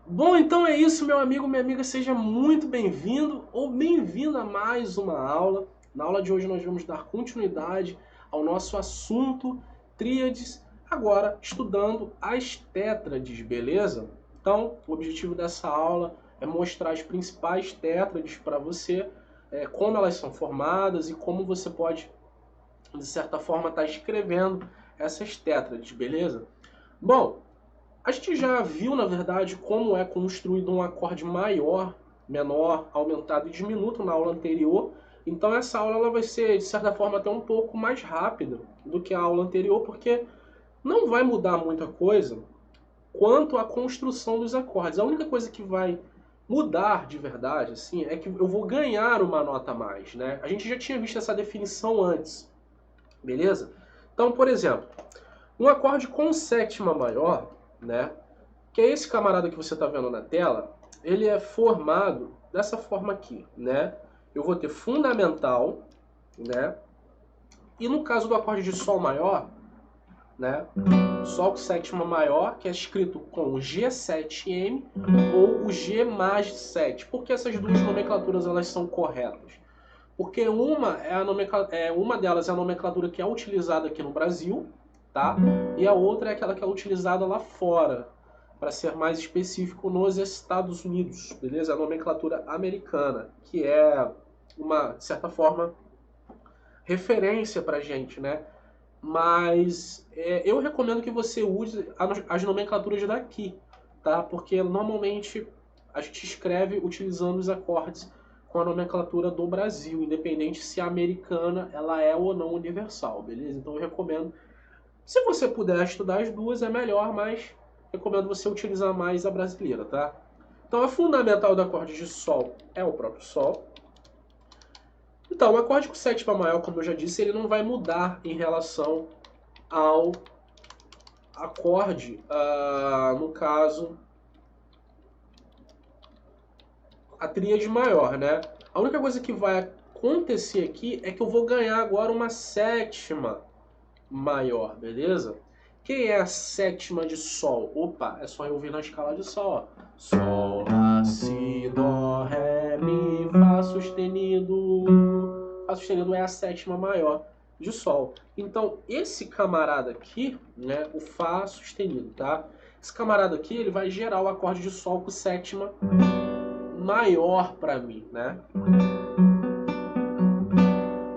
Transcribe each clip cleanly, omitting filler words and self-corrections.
Bom, então é isso, meu amigo, minha amiga, seja muito bem-vindo ou bem-vinda a mais uma aula. Na aula de hoje nós vamos dar continuidade ao nosso assunto tríades, agora estudando as tétrades, beleza? Então, o objetivo dessa aula é mostrar as principais tétrades para você, como elas são formadas e como você pode, de certa forma, estar escrevendo essas tétrades, beleza? Bom, a gente já viu, na verdade, como é construído um acorde maior, menor, aumentado e diminuto na aula anterior. Então essa aula ela vai ser, de certa forma, até um pouco mais rápida do que a aula anterior, porque não vai mudar muita coisa quanto à construção dos acordes. A única coisa que vai mudar de verdade, assim, é que eu vou ganhar uma nota a mais, né? A gente já tinha visto essa definição antes, beleza? Então, por exemplo, um acorde com sétima maior, né? Que é esse camarada que você está vendo na tela, ele é formado dessa forma aqui, né? Eu vou ter fundamental, né? E no caso do acorde de Sol maior, né? Sol com sétima maior, que é escrito com o G7M ou o G mais 7. Por que essas duas nomenclaturas elas são corretas? Porque uma delas é a nomenclatura que é utilizada aqui no Brasil, tá? E a outra é aquela que é utilizada lá fora, para ser mais específico, nos Estados Unidos, beleza? A nomenclatura americana, que é uma, de certa forma, referência para gente, né? Mas eu recomendo que você use as nomenclaturas daqui, tá? Porque normalmente a gente escreve utilizando os acordes com a nomenclatura do Brasil, independente se a americana ela é ou não universal, beleza? Então eu recomendo, se você puder estudar as duas é melhor, mas recomendo você utilizar mais a brasileira, tá? Então a fundamental do acorde de Sol é o próprio Sol. Então o acorde com sétima maior, como eu já disse, ele não vai mudar em relação ao acorde, no caso, a tríade maior, né? A única coisa que vai acontecer aqui é que eu vou ganhar agora uma sétima maior, beleza? Quem é a sétima de Sol? Opa, é só eu vir na escala de Sol, ó. Sol, Lá, Si, Dó, Ré, Mi, Fá sustenido. Fá sustenido é a sétima maior de Sol. Então, esse camarada aqui, né, o Fá sustenido, tá? Esse camarada aqui, ele vai gerar o acorde de Sol com sétima maior para mim, né?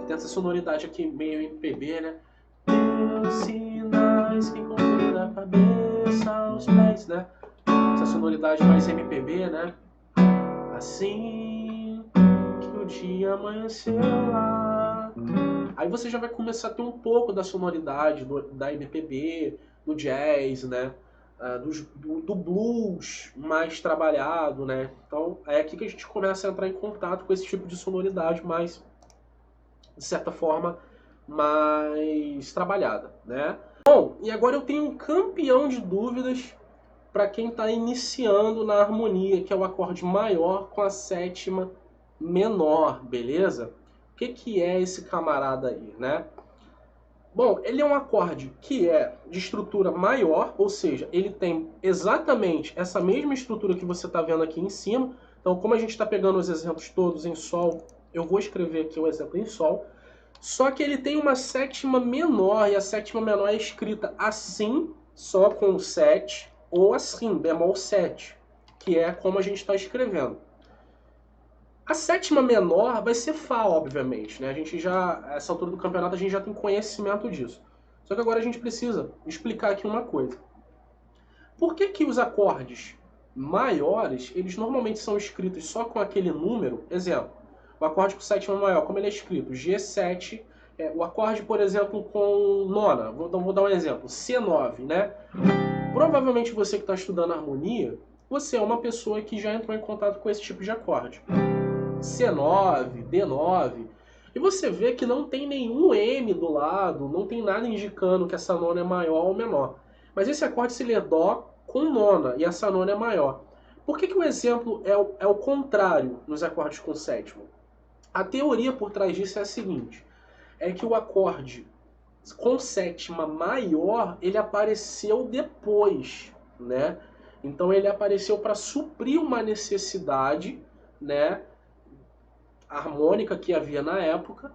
Tem essa sonoridade aqui meio MPB, né? Teus sinais que conduzem a cabeça aos pés, né? Essa sonoridade mais MPB, né? Assim que o dia amanheceu lá. Aí você já vai começar a ter um pouco da sonoridade da MPB, do jazz, né? Do blues mais trabalhado, né? Então é aqui que a gente começa a entrar em contato com esse tipo de sonoridade mais, de certa forma, mais trabalhada, né? Bom, e agora eu tenho um campeão de dúvidas para quem está iniciando na harmonia, que é o acorde maior com a sétima menor, beleza? O que é esse camarada aí, né? Bom, ele é um acorde que é de estrutura maior, ou seja, ele tem exatamente essa mesma estrutura que você está vendo aqui em cima. Então, como a gente está pegando os exemplos todos em Sol, eu vou escrever aqui o exemplo em Sol. Só que ele tem uma sétima menor, e a sétima menor é escrita assim, só com 7, ou assim, bemol 7, que é como a gente está escrevendo. A sétima menor vai ser Fá, obviamente, né? A gente já, a essa altura do campeonato, a gente já tem conhecimento disso. Só que agora a gente precisa explicar aqui uma coisa. Por que que os acordes maiores, eles normalmente são escritos só com aquele número? Exemplo, o acorde com sétima maior, como ele é escrito? G7, o acorde, por exemplo, com nona, vou dar um exemplo, C9, né? Provavelmente você que está estudando harmonia, você é uma pessoa que já entrou em contato com esse tipo de acorde. C9, D9. E você vê que não tem nenhum M do lado, não tem nada indicando que essa nona é maior ou menor. Mas esse acorde se lê Dó com nona, e essa nona é maior. Por que o exemplo é o contrário nos acordes com sétima? A teoria por trás disso é a seguinte, é que o acorde com sétima maior, ele apareceu depois, né? Então ele apareceu para suprir uma necessidade, né, harmônica que havia na época.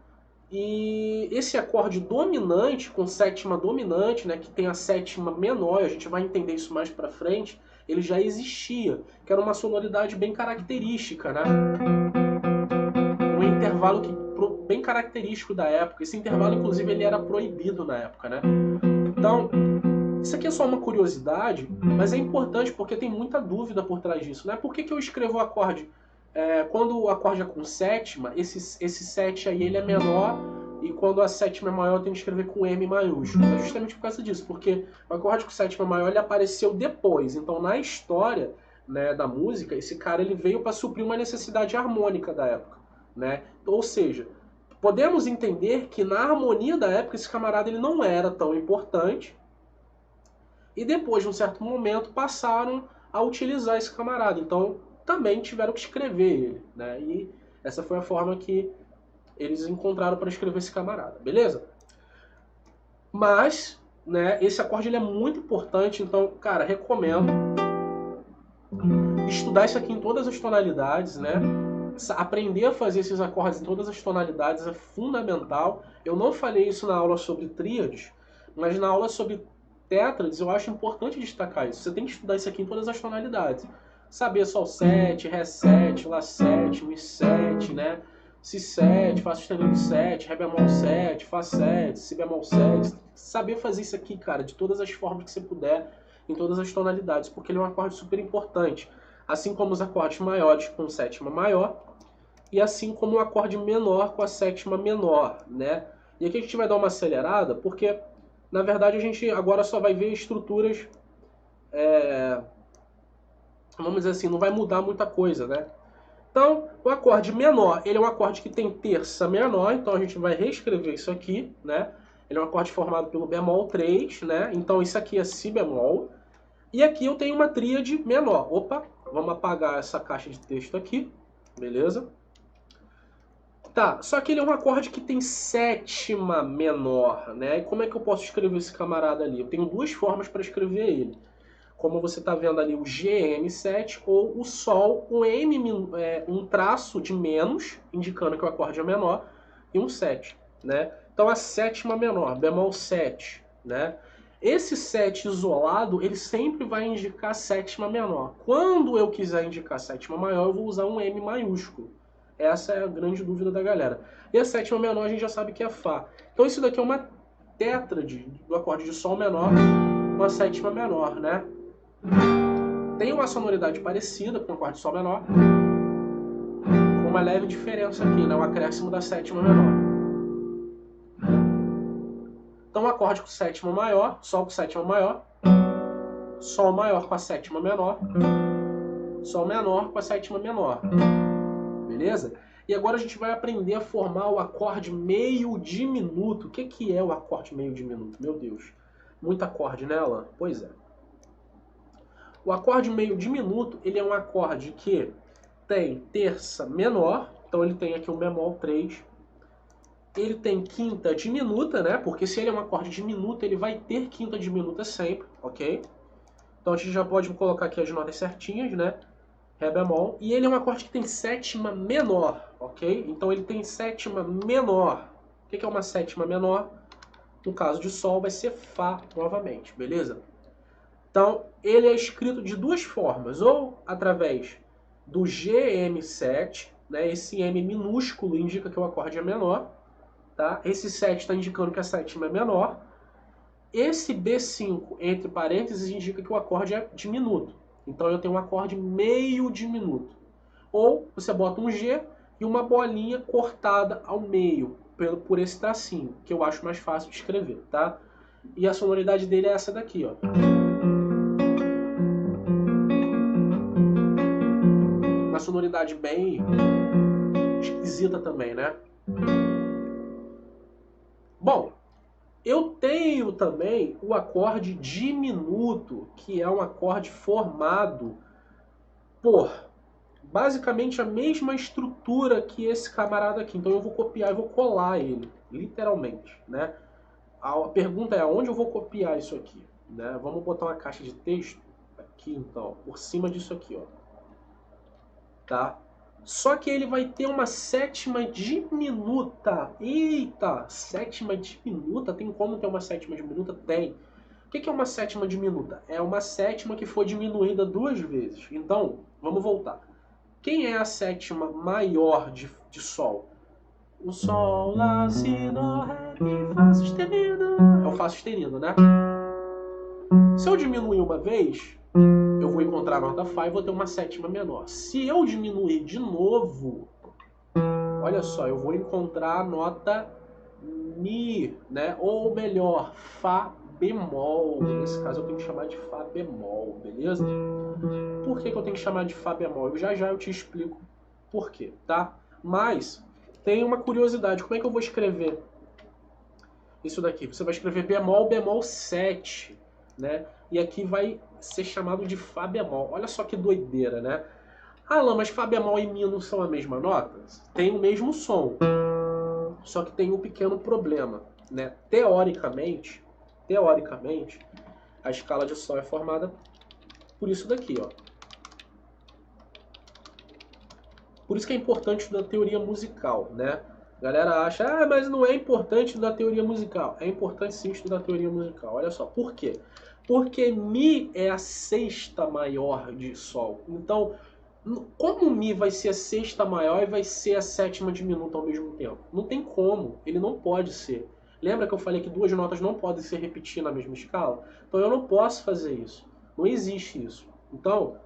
E esse acorde dominante, com sétima dominante, né, que tem a sétima menor, a gente vai entender isso mais para frente, ele já existia, que era uma sonoridade bem característica, né? Um intervalo bem característico da época. Esse intervalo, inclusive, ele era proibido na época, né? Então, isso aqui é só uma curiosidade, mas é importante porque tem muita dúvida por trás disso, né? Por que eu escrevo o acorde? Quando o acorde é com sétima, esse 7 aí ele é menor, e quando a sétima é maior eu tenho que escrever com M maiúsculo. É justamente por causa disso, porque o acorde com sétima maior ele apareceu depois. Então, na história, né, da música, esse cara ele veio para suprir uma necessidade harmônica da época, né? Ou seja, podemos entender que na harmonia da época esse camarada ele não era tão importante, e depois de um certo momento passaram a utilizar esse camarada. Então também tiveram que escrever ele, né? E essa foi a forma que eles encontraram para escrever esse camarada, beleza? Mas, né, esse acorde ele é muito importante, então, cara, recomendo estudar isso aqui em todas as tonalidades, né? Aprender a fazer esses acordes em todas as tonalidades é fundamental. Eu não falei isso na aula sobre tríades, mas na aula sobre tétrades eu acho importante destacar isso. Você tem que estudar isso aqui em todas as tonalidades. Saber Sol 7, Ré 7, Lá 7, Mi 7, né? Si 7, Fá sustenido 7, Ré bemol 7, Fá 7, Si bemol 7. Saber fazer isso aqui, cara, de todas as formas que você puder, em todas as tonalidades, porque ele é um acorde super importante. Assim como os acordes maiores com sétima maior, e assim como o acorde menor com a sétima menor, né? E aqui a gente vai dar uma acelerada, porque na verdade a gente agora só vai ver estruturas, vamos dizer assim, não vai mudar muita coisa, né? Então, o acorde menor, ele é um acorde que tem terça menor, então a gente vai reescrever isso aqui, né? Ele é um acorde formado pelo bemol 3, né? Então isso aqui é si bemol. E aqui eu tenho uma tríade menor. Opa, vamos apagar essa caixa de texto aqui, beleza? Tá, só que ele é um acorde que tem sétima menor, né? E como é que eu posso escrever esse camarada ali? Eu tenho duas formas para escrever ele. Como você está vendo ali, o GM7 ou o Sol, um traço de menos, indicando que o acorde é menor, e um 7, né? Então a sétima menor, bemol 7, né? Esse 7 isolado, ele sempre vai indicar sétima menor. Quando eu quiser indicar sétima maior, eu vou usar um M maiúsculo. Essa é a grande dúvida da galera. E a sétima menor a gente já sabe que é Fá. Então isso daqui é uma tétrade do acorde de Sol menor com a sétima menor, né? Tem uma sonoridade parecida com o acorde de Sol menor, com uma leve diferença aqui, né? O acréscimo da sétima menor. Então, acorde com sétima maior, Sol com sétima maior, Sol maior com a sétima menor, Sol menor com a sétima menor. Beleza? E agora a gente vai aprender a formar o acorde meio diminuto. O que é o acorde meio diminuto? Meu Deus. Muito acorde, né, Alan? Pois é. O acorde meio diminuto, ele é um acorde que tem terça menor, então ele tem aqui um bemol 3. Ele tem quinta diminuta, né? Porque se ele é um acorde diminuto, ele vai ter quinta diminuta sempre, ok? Então a gente já pode colocar aqui as notas certinhas, né? Ré bemol. E ele é um acorde que tem sétima menor, ok? Então ele tem sétima menor. O que é uma sétima menor? No caso de Sol, vai ser Fá novamente, beleza? Então, ele é escrito de duas formas, ou através do GM7, né? Esse M minúsculo indica que o acorde é menor, tá? Esse 7 está indicando que a sétima é menor. Esse B5, entre parênteses, indica que o acorde é diminuto. Então eu tenho um acorde meio diminuto. Ou você bota um G e uma bolinha cortada ao meio, por esse tracinho, que eu acho mais fácil de escrever, tá? E a sonoridade dele é essa daqui, ó. Uma sonoridade bem esquisita também, né? Bom, eu tenho também o acorde diminuto, que é um acorde formado por basicamente a mesma estrutura que esse camarada aqui. Então eu vou copiar e vou colar ele, literalmente, né? A pergunta é aonde eu vou copiar isso aqui, né? Vamos botar uma caixa de texto aqui então, por cima disso aqui, ó. Tá? Só que ele vai ter uma sétima diminuta. Eita, sétima diminuta? Tem como ter uma sétima diminuta? Tem. O que é uma sétima diminuta? É uma sétima que foi diminuída 2 vezes. Então, vamos voltar. Quem é a sétima maior de Sol? O Sol, Lá, Si, Dó, Ré, Mi, Fá sustenido. É o Fá sustenido, né? Se eu diminuir uma vez, eu vou encontrar a nota Fá e vou ter uma sétima menor. Se eu diminuir de novo, olha só, eu vou encontrar a nota Mi, né? Ou melhor, Fá bemol. Nesse caso eu tenho que chamar de Fá bemol, beleza? Por que eu tenho que chamar de Fá bemol? Já eu te explico por quê, tá? Mas tem uma curiosidade, como é que eu vou escrever isso daqui? Você vai escrever bemol, bemol 7, né? E aqui vai ser chamado de Fá bemol. Olha só que doideira, né? Alan, mas Fá bemol e Mi não são a mesma nota? Tem o mesmo som, só que tem um pequeno problema, né? Teoricamente, a escala de Sol é formada por isso daqui, ó. Por isso que é importante estudar teoria musical, né? A galera acha, ah, mas não é importante estudar teoria musical. É importante sim estudar teoria musical. Olha só, por quê? Porque Mi é a sexta maior de Sol. Então, como Mi vai ser a sexta maior e vai ser a sétima diminuta ao mesmo tempo? Não tem como, ele não pode ser. Lembra que eu falei que 2 notas não podem se repetir na mesma escala? Então eu não posso fazer isso. Não existe isso. Então,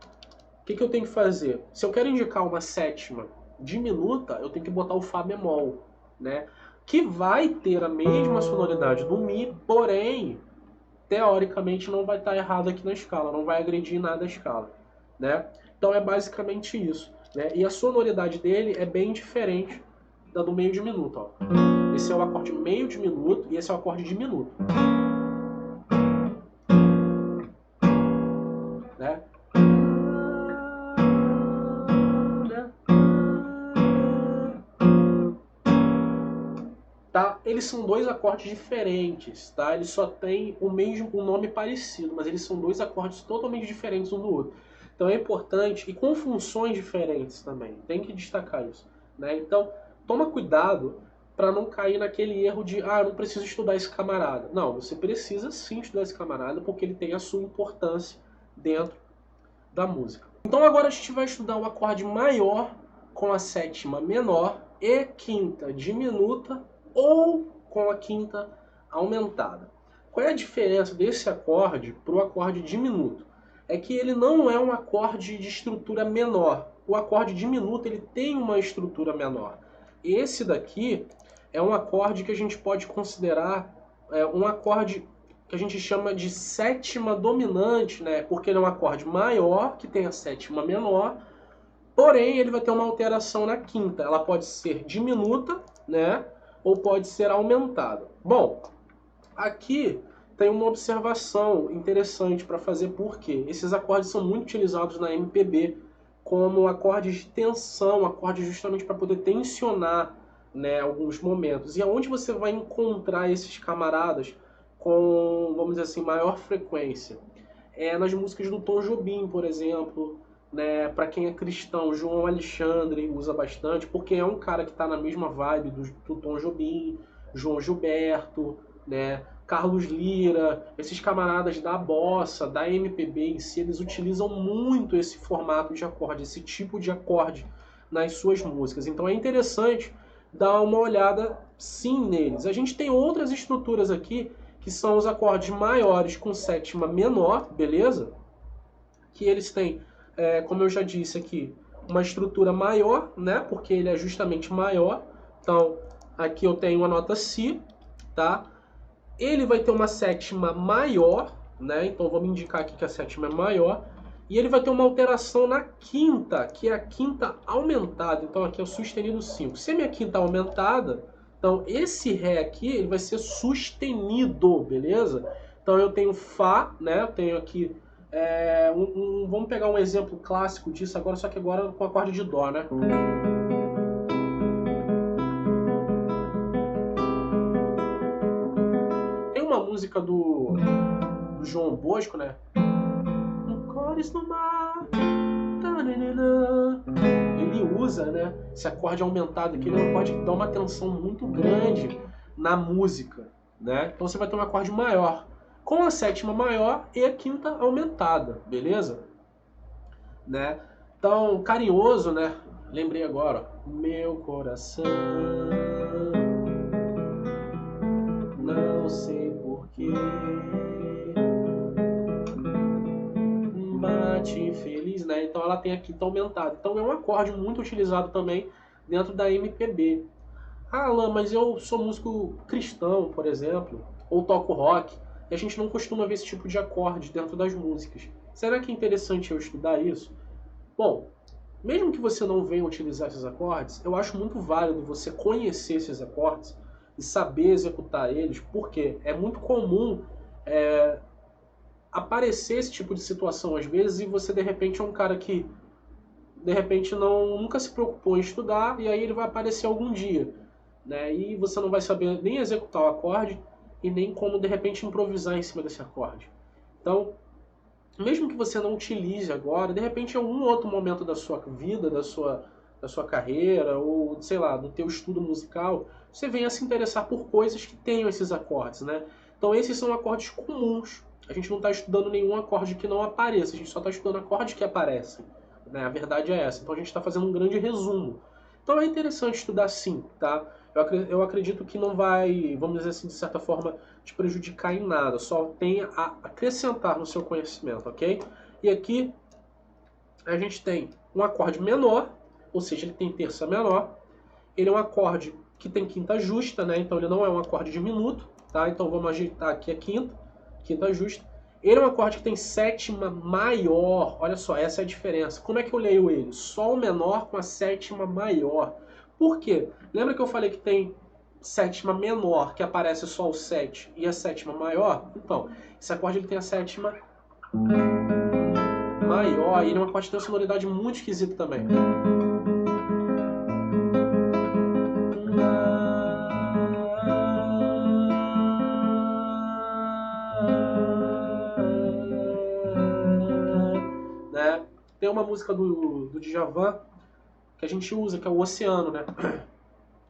o que eu tenho que fazer? Se eu quero indicar uma sétima diminuta, eu tenho que botar o Fá bemol, né? Que vai ter a mesma sonoridade do Mi, porém, teoricamente não vai estar errado aqui na escala, não vai agredir nada a escala, né? Então é basicamente isso, né? E a sonoridade dele é bem diferente da do meio diminuto, ó. Esse é o acorde meio diminuto e esse é o acorde diminuto, né? Tá? Eles são 2 acordes diferentes, tá? Eles só têm o mesmo nome parecido, mas eles são 2 acordes totalmente diferentes um do outro. Então é importante, e com funções diferentes também, tem que destacar isso, né? Então, toma cuidado para não cair naquele erro de, ah, eu não preciso estudar esse camarada. Não, você precisa sim estudar esse camarada, porque ele tem a sua importância dentro da música. Então agora a gente vai estudar o acorde maior com a sétima menor e quinta diminuta, ou com a quinta aumentada. Qual é a diferença desse acorde para o acorde diminuto? É que ele não é um acorde de estrutura menor. O acorde diminuto ele tem uma estrutura menor. Esse daqui é um acorde que a gente pode considerar um acorde que a gente chama de sétima dominante, né? Porque ele é um acorde maior, que tem a sétima menor, porém ele vai ter uma alteração na quinta. Ela pode ser diminuta, né? Ou pode ser aumentada. Bom, aqui tem uma observação interessante para fazer, porque esses acordes são muito utilizados na MPB como acordes de tensão, acordes justamente para poder tensionar, né, alguns momentos. E aonde você vai encontrar esses camaradas com, vamos dizer assim, maior frequência? É nas músicas do Tom Jobim, por exemplo, né? Para quem é cristão, João Alexandre usa bastante, porque é um cara que está na mesma vibe do Tom Jobim, João Gilberto, né? Carlos Lira, esses camaradas da bossa, da MPB em si, eles utilizam muito esse formato de acorde, esse tipo de acorde nas suas músicas. Então é interessante dar uma olhada sim neles. A gente tem outras estruturas aqui que são os acordes maiores com sétima menor, beleza? Que eles têm, como eu já disse aqui, uma estrutura maior, né? Porque ele é justamente maior. Então, aqui eu tenho a nota Si, tá? Ele vai ter uma sétima maior, né? Então vamos indicar aqui que a sétima é maior. E ele vai ter uma alteração na quinta, que é a quinta aumentada. Então aqui é o sustenido 5. Se a minha quinta aumentada, então esse Ré aqui ele vai ser sustenido, beleza? Então eu tenho Fá, né? Eu tenho aqui, vamos pegar um exemplo clássico disso agora, só que agora com acorde de Dó, né? Tem uma música do João Bosco, né? flores no mar. Ele usa, né, esse acorde aumentado aqui, ele pode dar uma tensão muito grande na música, né? Então você vai ter um acorde maior com a sétima maior e a quinta aumentada, beleza? Né? Então, carinhoso, né? Lembrei agora, ó. Meu coração, não sei porquê, bate infeliz, né? Então ela tem a quinta aumentada. Então é um acorde muito utilizado também dentro da MPB. Ah, Alan, mas eu sou músico cristão, por exemplo, ou toco rock, e a gente não costuma ver esse tipo de acorde dentro das músicas. Será que é interessante eu estudar isso? Bom, mesmo que você não venha utilizar esses acordes, eu acho muito válido você conhecer esses acordes e saber executar eles, porque é muito comum aparecer esse tipo de situação às vezes e você de repente é um cara que de repente nunca se preocupou em estudar e aí ele vai aparecer algum dia, né? E você não vai saber nem executar o acorde e nem como de repente improvisar em cima desse acorde. Então, mesmo que você não utilize agora, de repente em algum outro momento da sua vida, da sua carreira, ou sei lá, do teu estudo musical, você venha se interessar por coisas que tenham esses acordes, né? Então esses são acordes comuns. A gente não está estudando nenhum acorde que não apareça, a gente só está estudando acordes que aparecem, né? A verdade é essa. Então a gente está fazendo um grande resumo. Então é interessante estudar sim, tá? Eu acredito que não vai, vamos dizer assim, de certa forma, te prejudicar em nada, só tem a acrescentar no seu conhecimento, ok? E aqui a gente tem um acorde menor, ou seja, ele tem terça menor, ele é um acorde que tem quinta justa, né? Então ele não é um acorde diminuto, tá? Então vamos ajeitar aqui a quinta justa. Ele é um acorde que tem sétima maior, olha só, essa é a diferença. Como é que eu leio ele? Sol menor com a sétima maior. Por quê? Lembra que eu falei que tem sétima menor, que aparece só o 7, e a sétima maior? Então, esse acorde ele tem a sétima maior, e ele é um acorde que tem uma sonoridade muito esquisita também. Né? Tem uma música do Djavan que a gente usa, que é o Oceano, né?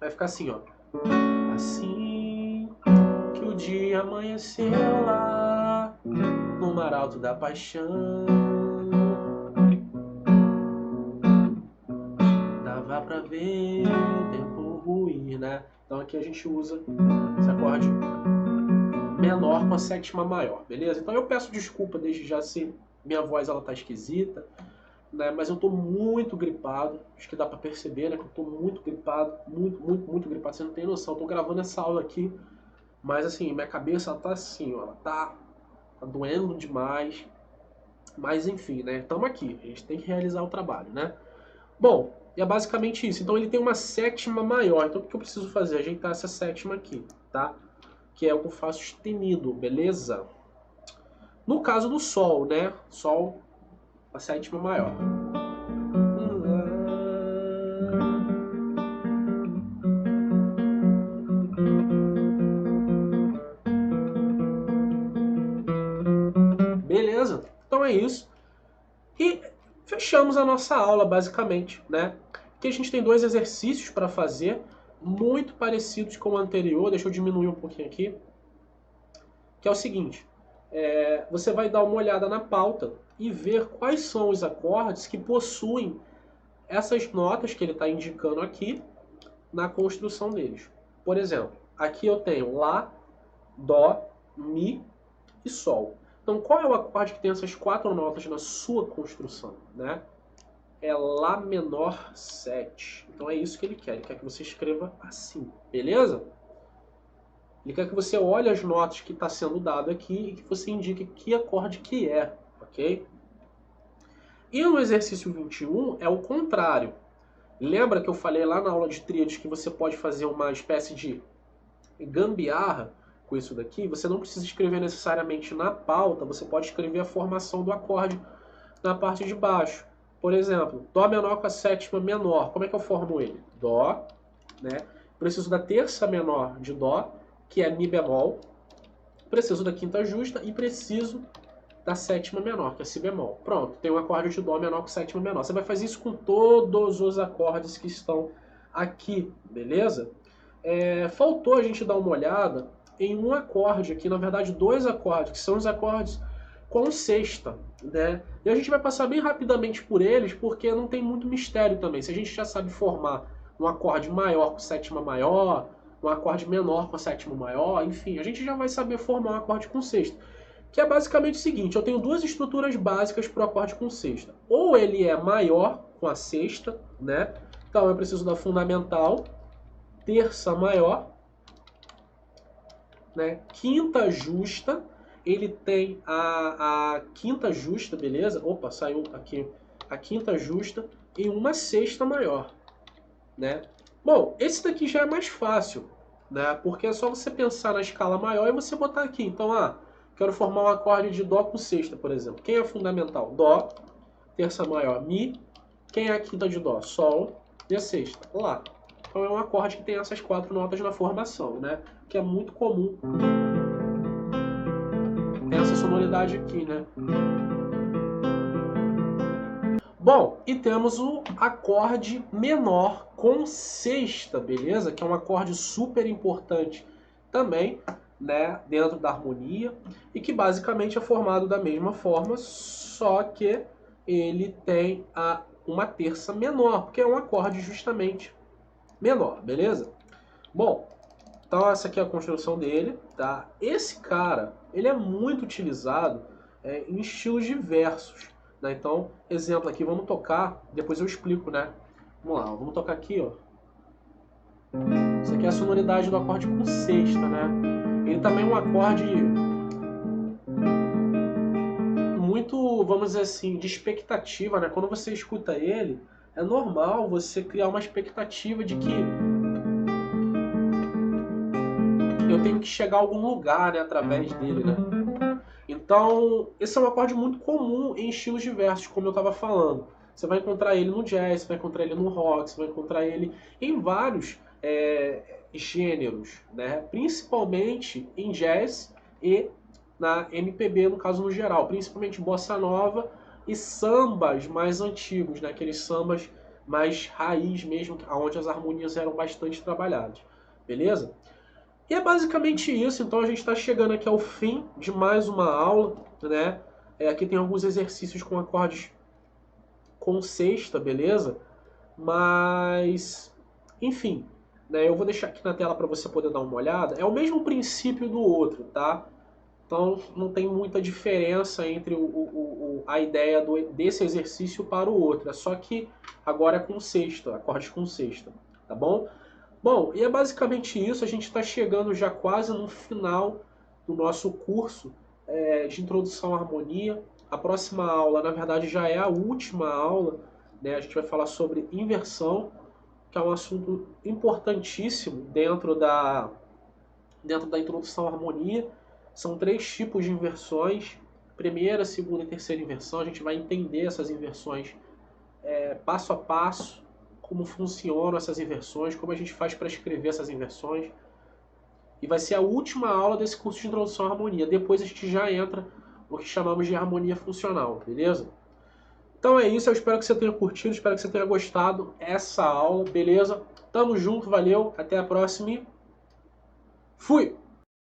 Vai ficar assim, ó. Assim que o dia amanheceu lá no mar alto da paixão, dava pra ver tempo ruim, né? Então aqui a gente usa esse acorde menor com a sétima maior, beleza? Então eu peço desculpa desde já se minha voz ela tá esquisita, né? Mas eu tô muito gripado, acho que dá pra perceber, né? Que eu tô muito gripado, muito gripado, você não tem noção. Eu tô gravando essa aula aqui, mas assim, minha cabeça ela tá assim, ó, ela tá doendo demais. Mas enfim, né? Estamos aqui, a gente tem que realizar o trabalho, né? Bom, e é basicamente isso. Então ele tem uma sétima maior. Então o que eu preciso fazer? Ajeitar essa sétima aqui, tá? Que é o que eu faço sustenido, beleza? No caso do Sol, né? Sol, a sétima maior. Beleza? Então é isso. E fechamos a nossa aula, basicamente, né? Aqui a gente tem dois exercícios para fazer, muito parecidos com o anterior. Deixa eu diminuir um pouquinho aqui. Que é o seguinte, você vai dar uma olhada na pauta e ver quais são os acordes que possuem essas notas que ele está indicando aqui na construção deles. Por exemplo, aqui eu tenho Lá, Dó, Mi e Sol. Então, qual é o acorde que tem essas quatro notas na sua construção, né? É Lá menor 7. Então é isso que ele quer. Ele quer que você escreva assim, beleza? Ele quer que você olhe as notas que está sendo dado aqui e que você indique que acorde que é, ok? E no exercício 21 é o contrário. Lembra que eu falei lá na aula de tríades que você pode fazer uma espécie de gambiarra com isso daqui? Você não precisa escrever necessariamente na pauta, você pode escrever a formação do acorde na parte de baixo. Por exemplo, Dó menor com a sétima menor. Como é que eu formo ele? Dó, né? Preciso da terça menor de Dó, que é Mi bemol. Preciso da quinta justa e preciso da sétima menor, que é si bemol. Pronto, tem um acorde de dó menor com sétima menor. Você vai fazer isso com todos os acordes que estão aqui, beleza? Faltou a gente dar uma olhada em um acorde aqui, na verdade 2 acordes, que são os acordes com sexta, né? E a gente vai passar bem rapidamente por eles, porque não tem muito mistério também. Se a gente já sabe formar um acorde maior com sétima maior, um acorde menor com sétima maior, enfim, a gente já vai saber formar um acorde com sexta. Que é basicamente o seguinte, eu tenho 2 estruturas básicas para o acorde com sexta. Ou ele é maior com a sexta, né? Então eu preciso da fundamental, terça maior, né? Quinta justa, ele tem a quinta justa, beleza? Opa, saiu aqui a quinta justa em uma sexta maior, né? Bom, esse daqui já é mais fácil, né? Porque é só você pensar na escala maior e você botar aqui. Então, quero formar um acorde de dó com sexta, por exemplo. Quem é a fundamental? Dó, terça maior, mi. Quem é a quinta de dó? Sol e a sexta, lá. Então é um acorde que tem essas 4 notas na formação, né? Que é muito comum. Tem essa sonoridade aqui, né? Bom, e temos o acorde menor com sexta, beleza? Que é um acorde super importante também, né? Dentro da harmonia. E que basicamente é formado da mesma forma, só que ele tem uma terça menor, porque é um acorde justamente menor, beleza? Bom, então essa aqui é a construção dele, tá? Esse cara, ele é muito utilizado em estilos diversos, né? Então, exemplo aqui, vamos tocar, depois eu explico, né? Vamos lá, vamos tocar aqui, ó. Isso aqui é a sonoridade do acorde com sexta, né? Ele também é um acorde muito, vamos dizer assim, de expectativa, né? Quando você escuta ele, é normal você criar uma expectativa de que eu tenho que chegar a algum lugar, né, através dele, né? Então, esse é um acorde muito comum em estilos diversos, como eu estava falando. Você vai encontrar ele no jazz, você vai encontrar ele no rock, você vai encontrar ele em vários gêneros, né? Principalmente em jazz e na MPB, no caso no geral, principalmente bossa nova e sambas mais antigos, né? Aqueles sambas mais raiz mesmo, onde as harmonias eram bastante trabalhadas, beleza? E é basicamente isso, então a gente está chegando aqui ao fim de mais uma aula, né? Aqui tem alguns exercícios com acordes com sexta, beleza? Mas, enfim, né? Eu vou deixar aqui na tela para você poder dar uma olhada. É o mesmo princípio do outro, tá? Então não tem muita diferença entre a ideia desse exercício para o outro. É só que agora é com sexta, acordes com sexta, tá bom? Bom, e é basicamente isso, a gente está chegando já quase no final do nosso curso de Introdução à Harmonia. A próxima aula, na verdade, já é a última aula, né? A gente vai falar sobre inversão, que é um assunto importantíssimo dentro da Introdução à Harmonia. São 3 tipos de inversões, primeira, segunda e terceira inversão. A gente vai entender essas inversões passo a passo, como funcionam essas inversões, como a gente faz para escrever essas inversões. E vai ser a última aula desse curso de Introdução à Harmonia. Depois a gente já entra no que chamamos de harmonia funcional, beleza? Então é isso, eu espero que você tenha curtido, espero que você tenha gostado essa aula, beleza? Tamo junto, valeu, até a próxima e fui!